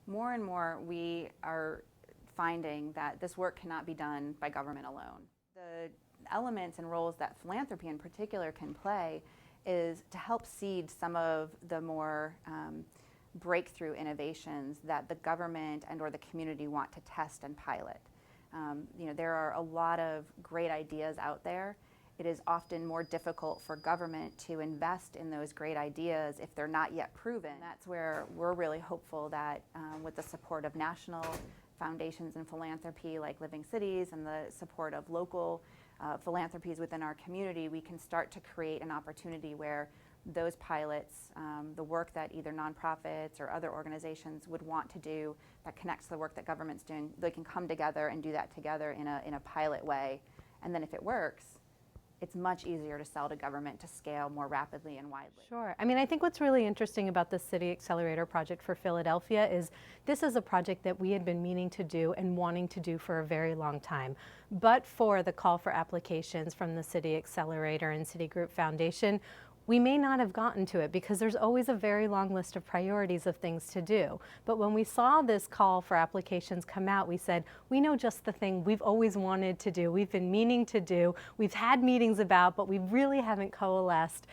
more and more we are finding that this work cannot be done by government alone. The elements and roles that philanthropy in particular can play is to help seed some of the more breakthrough innovations that the government and or the community want to test and pilot. There are a lot of great ideas out there. It is often more difficult for government to invest in those great ideas if they're not yet proven. That's where we're really hopeful that with the support of national foundations and philanthropy like Living Cities and the support of local philanthropies within our community, we can start to create an opportunity where those pilots, the work that either nonprofits or other organizations would want to do that connects to the work that government's doing, they can come together and do that together in a pilot way. And then if it works, it's much easier to sell to government to scale more rapidly and widely. Sure. I mean, I think what's really interesting about the Citi Accelerator project for Philadelphia is this is a project that we had been meaning to do and wanting to do for a very long time. But for the call for applications from the Citi Accelerator and Citigroup Foundation, we may not have gotten to it because there's always a very long list of priorities of things to do. But when we saw this call for applications come out, we said, we know just the thing we've always wanted to do, we've been meaning to do, we've had meetings about, but we really haven't coalesced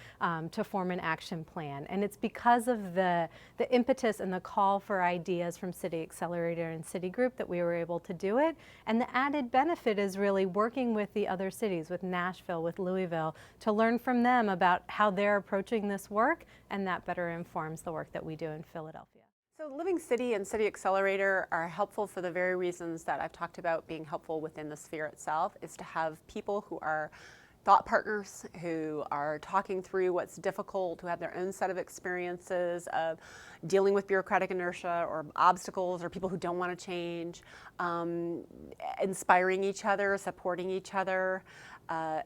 to form an action plan. And it's because of the impetus and the call for ideas from Citi Accelerator and Citigroup that we were able to do it. And the added benefit is really working with the other cities, with Nashville, with Louisville, to learn from them about how they're approaching this work, and that better informs the work that we do in Philadelphia. So Living City and Citi Accelerator are helpful for the very reasons that I've talked about being helpful within the sphere itself, is to have people who are thought partners, who are talking through what's difficult, who have their own set of experiences of dealing with bureaucratic inertia or obstacles or people who don't want to change, inspiring each other, supporting each other.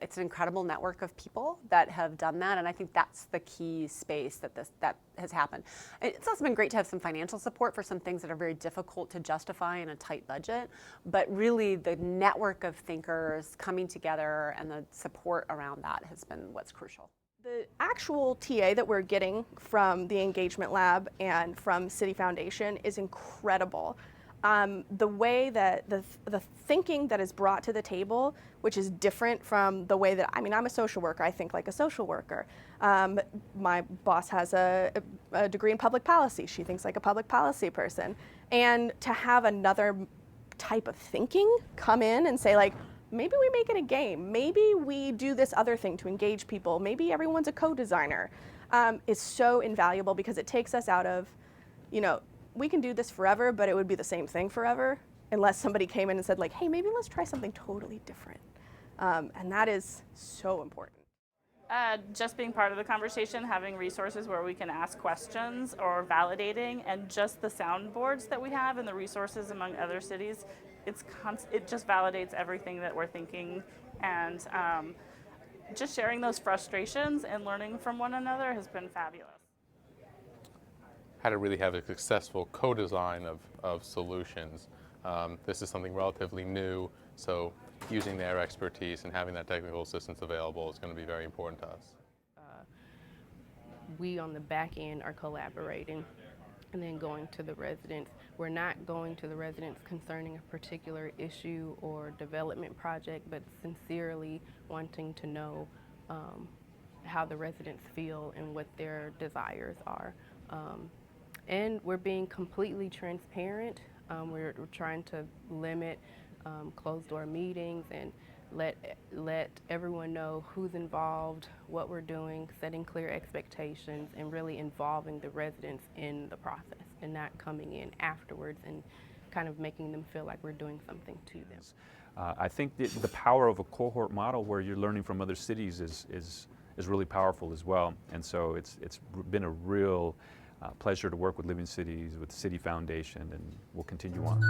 It's an incredible network of people that have done that, and I think that's the key space that that has happened. It's also been great to have some financial support for some things that are very difficult to justify in a tight budget, but really the network of thinkers coming together and the support around that has been what's crucial. The actual TA that we're getting from the Engagement Lab and from Citi Foundation is incredible. The way that the thinking that is brought to the table, which is different from the way that, I mean, I'm a social worker, I think like a social worker. My boss has a degree in public policy, she thinks like a public policy person. And to have another type of thinking come in and say like, maybe we make it a game, maybe we do this other thing to engage people, maybe everyone's a co-designer, is so invaluable because it takes us out of, we can do this forever, but it would be the same thing forever unless somebody came in and said like, hey, maybe let's try something totally different. And that is so important. Just being part of the conversation, having resources where we can ask questions or validating, and just the soundboards that we have and the resources among other cities, it just validates everything that we're thinking, and just sharing those frustrations and learning from one another has been fabulous. How to really have a successful co-design of solutions. This is something relatively new, so using their expertise and having that technical assistance available is going to be very important to us. We on the back end are collaborating and then going to the residents. We're not going to the residents concerning a particular issue or development project, but sincerely wanting to know how the residents feel and what their desires are. And we're being completely transparent. We're trying to limit closed-door meetings and let everyone know who's involved, what we're doing, setting clear expectations, and really involving the residents in the process and not coming in afterwards and kind of making them feel like we're doing something to them. I think the power of a cohort model where you're learning from other cities is really powerful as well. And so it's been a real pleasure to work with Living Cities, with Citi Foundation, and we'll continue on.